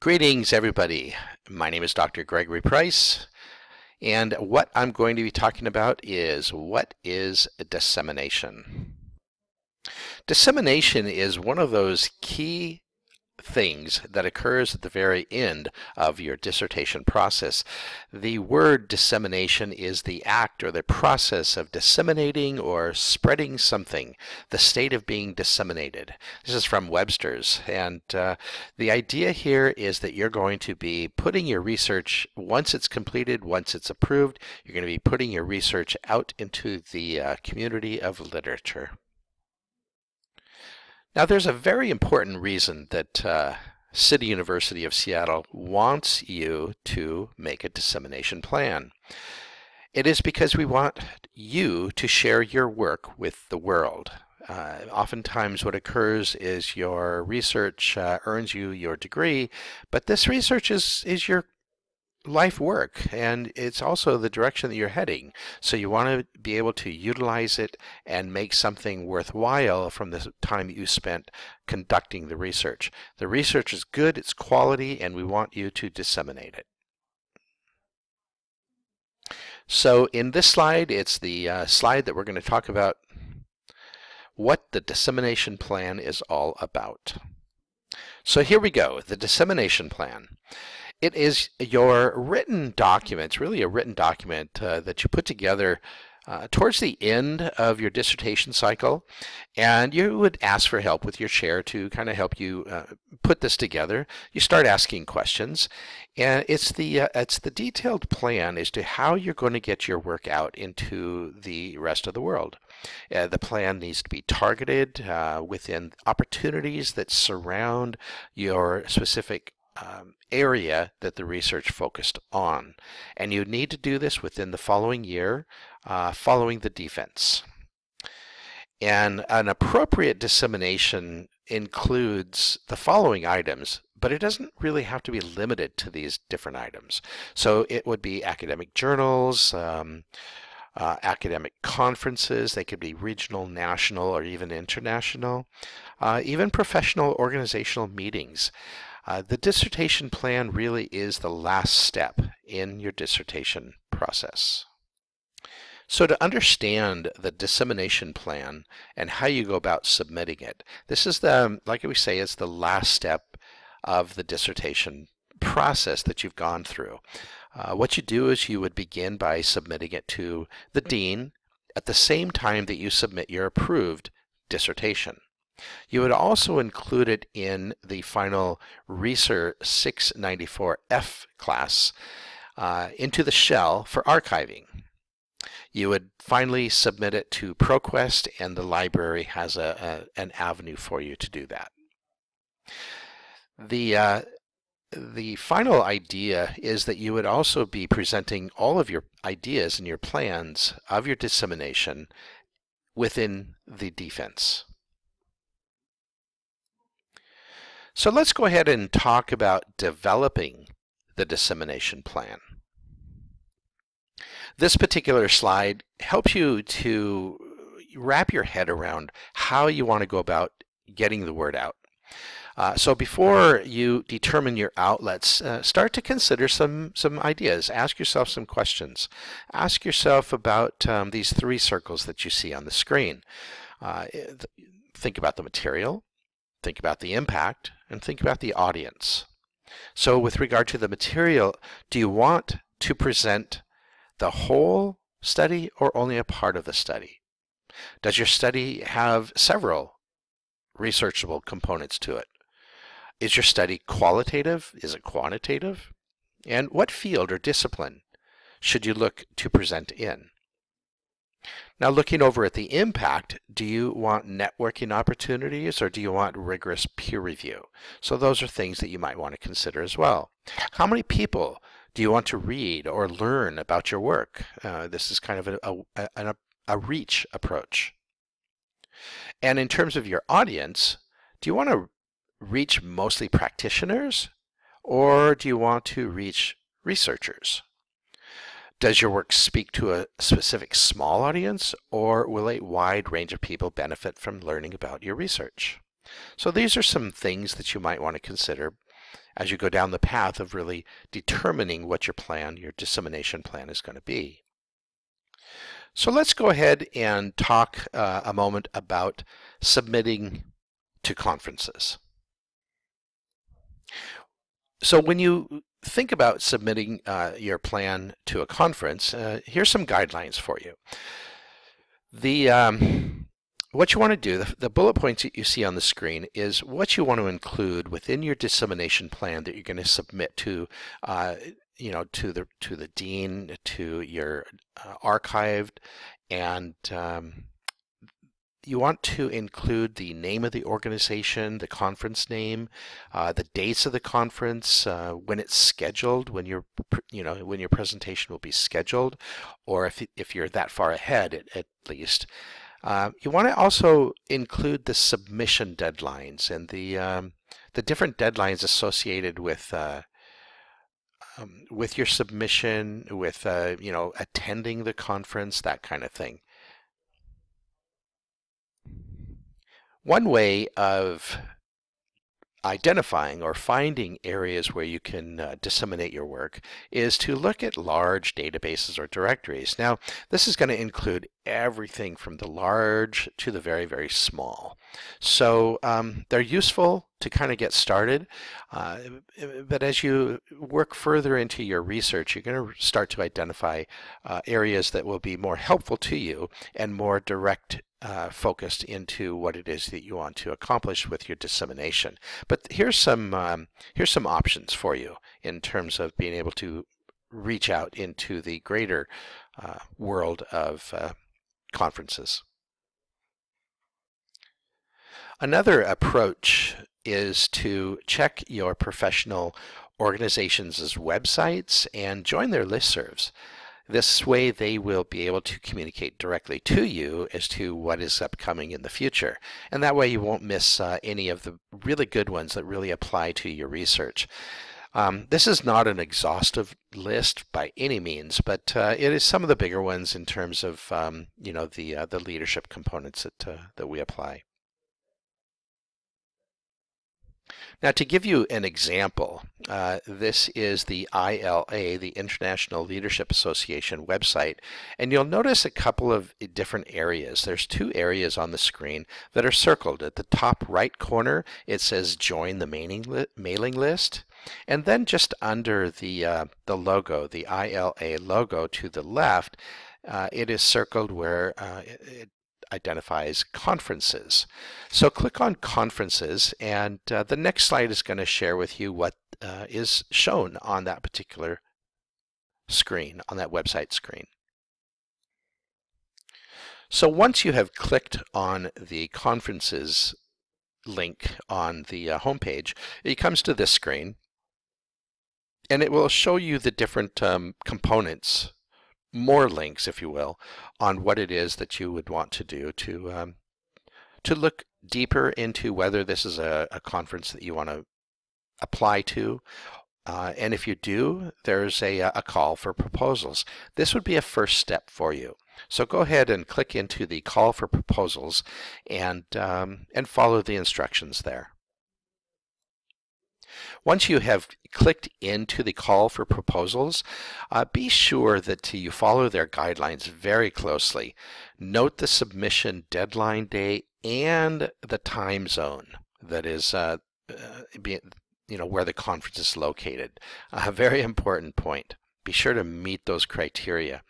Greetings, everybody. My name is Dr. Gregory Price, and what I'm going to be talking about is what is dissemination. Dissemination is one of those key things that occurs at the very end of your dissertation process. The word dissemination is the act or the process of disseminating or spreading something, the state of being disseminated. This is from Webster's, and the idea here is that you're going to be putting your research, once it's completed, once it's approved, you're going to be putting your research out into the community of literature. Now, there's a very important reason that City University of Seattle wants you to make a dissemination plan. It is because we want you to share your work with the world. Oftentimes what occurs is your research earns you your degree, but this research is your life work, and it's also the direction that you're heading. So you want to be able to utilize it and make something worthwhile from the time you spent conducting the research. The research is good, it's quality, and we want you to disseminate it. So in this slide, it's the slide that we're going to talk about what the dissemination plan is all about. So here we go, the dissemination plan. It is your written document, really a written document that you put together towards the end of your dissertation cycle, and you would ask for help with your chair to kind of help you put this together. You start asking questions, and it's the detailed plan as to how you're going to get your work out into the rest of the world. The plan needs to be targeted within opportunities that surround your specific area that the research focused on. And you need to do this within the following year, following the defense. And an appropriate dissemination includes the following items, but it doesn't really have to be limited to these different items. So it would be academic journals, academic conferences. They could be regional, national, or even international, even professional organizational meetings. The dissertation plan really is the last step in your dissertation process. So to understand the dissemination plan and how you go about submitting it, this is like we say, it's the last step of the dissertation process that you've gone through. What you do is you would begin by submitting it to the dean at the same time that you submit your approved dissertation. You would also include it in the final Research 694F class into the shell for archiving. You would finally submit it to ProQuest, and the library has an avenue for you to do that. The final idea is that you would also be presenting all of your ideas and your plans of your dissemination within the defense. So let's go ahead and talk about developing the dissemination plan. This particular slide helps you to wrap your head around how you want to go about getting the word out. So before you determine your outlets, start to consider some ideas. Ask yourself some questions. Ask yourself about these three circles that you see on the screen. Think about the material, think about the impact, and think about the audience. So with regard to the material, do you want to present the whole study or only a part of the study? Does your study have several researchable components to it? Is your study qualitative? Is it quantitative? And what field or discipline should you look to present in? Now, looking over at the impact, do you want networking opportunities or do you want rigorous peer review? So those are things that you might want to consider as well. How many people do you want to read or learn about your work? This is kind of a reach approach. And in terms of your audience, do you want to reach mostly practitioners or do you want to reach researchers? Does your work speak to a specific small audience, or will a wide range of people benefit from learning about your research? So these are some things that you might want to consider as you go down the path of really determining what your dissemination plan is going to be. So let's go ahead and talk a moment about submitting to conferences. So when you think about submitting your plan to a conference, here's some guidelines for you. What you want to do, the bullet points that you see on the screen, is what you want to include within your dissemination plan that you're going to submit to, to the dean, to your archived, and you want to include the name of the organization, the conference name, the dates of the conference, when it's scheduled, when your presentation will be scheduled, or if you're that far ahead at least. You want to also include the submission deadlines and the different deadlines associated with your submission, with attending the conference, that kind of thing. One way of identifying or finding areas where you can disseminate your work is to look at large databases or directories. Now, this is going to include everything from the large to the very, very small. So they're useful to kind of get started, but as you work further into your research, you're going to start to identify areas that will be more helpful to you and more direct focused into what it is that you want to accomplish with your dissemination. But here's some options for you in terms of being able to reach out into the greater world of conferences. Another approach is to check your professional organizations' websites and join their listservs. This way they will be able to communicate directly to you as to what is upcoming in the future. And that way you won't miss any of the really good ones that really apply to your research. This is not an exhaustive list by any means, but it is some of the bigger ones in terms of the leadership components that we apply. Now, to give you an example, this is the ILA, the International Leadership Association website, and you'll notice a couple of different areas. There's two areas on the screen that are circled. At the top right corner, it says Join the mailing list, and then just under the logo, the ILA logo to the left, it is circled where it identifies conferences. So click on conferences, and the next slide is going to share with you what is shown on that particular screen, on that website screen. So once you have clicked on the conferences link on the homepage, it comes to this screen, and it will show you the different components, more links, if you will, on what it is that you would want to do to look deeper into whether this is a conference that you want to apply to. And if you do, there's a call for proposals. This would be a first step for you. So go ahead and click into the call for proposals and follow the instructions there. Once you have clicked into the call for proposals, be sure that you follow their guidelines very closely. Note the submission deadline date and the time zone that is where the conference is located. A very important point. Be sure to meet those criteria.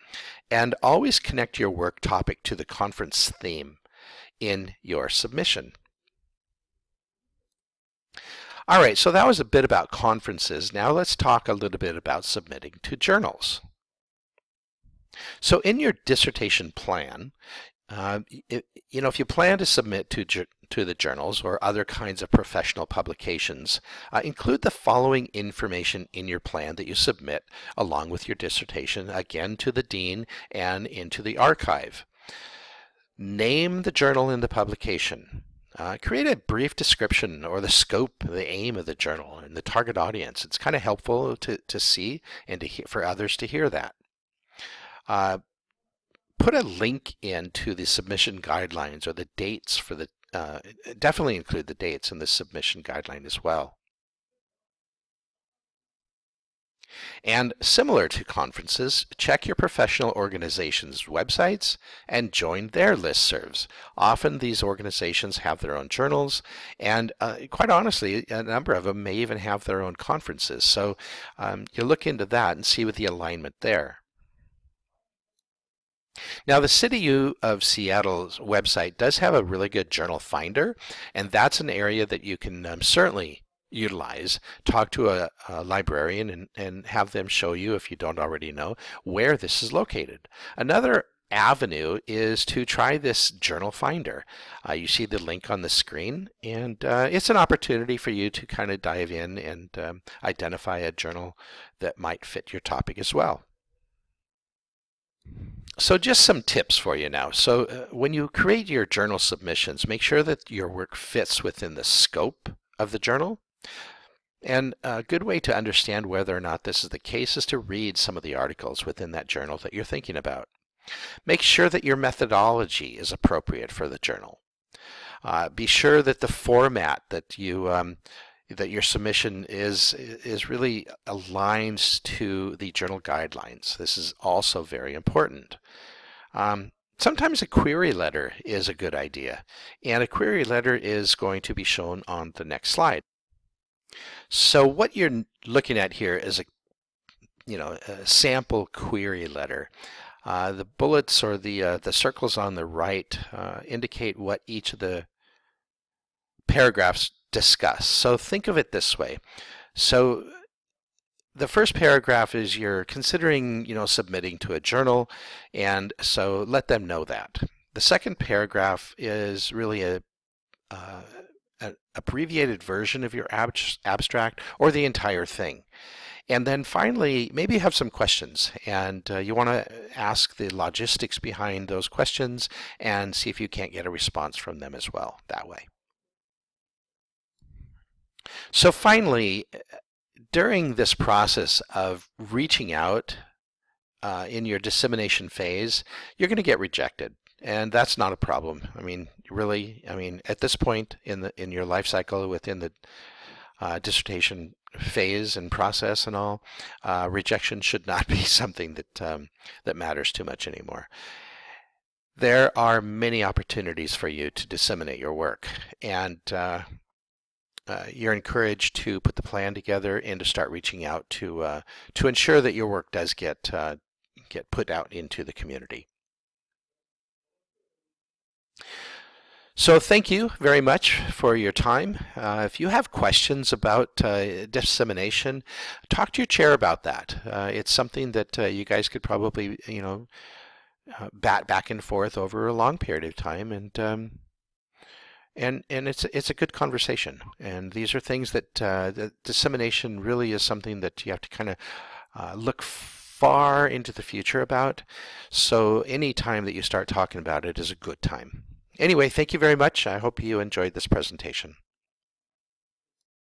And always connect your work topic to the conference theme in your submission. All right, so that was a bit about conferences. Now let's talk a little bit about submitting to journals. So in your dissertation plan, if you plan to submit to the journals or other kinds of professional publications, include the following information in your plan that you submit along with your dissertation, again to the dean and into the archive. Name the journal and the publication. Create a brief description or the scope, the aim of the journal and the target audience. It's kind of helpful to see and for others to hear that. Put a link into the submission guidelines or the dates for the, definitely include the dates in the submission guideline as well. And similar to conferences, check your professional organization's websites and join their listservs. Often these organizations have their own journals, and quite honestly, a number of them may even have their own conferences. So you look into that and see what the alignment there. Now, the City of Seattle's website does have a really good journal finder, and that's an area that you can certainly utilize. Talk to a librarian and have them show you, if you don't already know, where this is located. Another avenue is to try this journal finder. You see the link on the screen, and it's an opportunity for you to kind of dive in and identify a journal that might fit your topic as well. So just some tips for you now. So when you create your journal submissions, make sure that your work fits within the scope of the journal. And a good way to understand whether or not this is the case is to read some of the articles within that journal that you're thinking about. Make sure that your methodology is appropriate for the journal. Be sure that the format that your submission is really aligns to the journal guidelines. This is also very important. Sometimes a query letter is a good idea, and a query letter is going to be shown on the next slide. So what you're looking at here is a sample query letter. The bullets or the circles on the right indicate what each of the paragraphs discuss. So think of it this way. So the first paragraph is you're considering, submitting to a journal, and so let them know that. The second paragraph is really an abbreviated version of your abstract or the entire thing. And then finally, maybe you have some questions, and you want to ask the logistics behind those questions and see if you can't get a response from them as well that way. So finally, during this process of reaching out in your dissemination phase, you're going to get rejected, and that's not a problem. At this point in your life cycle within the dissertation phase and process and all, rejection should not be something that matters too much anymore. There are many opportunities for you to disseminate your work, and you're encouraged to put the plan together and to start reaching out to ensure that your work does get put out into the community. So thank you very much for your time. If you have questions about dissemination, talk to your chair about that. It's something that you guys could probably bat back and forth over a long period of time, and it's a good conversation. And these are things that the dissemination really is something that you have to kind of look far into the future about. So any time that you start talking about it is a good time. Anyway, thank you very much. I hope you enjoyed this presentation.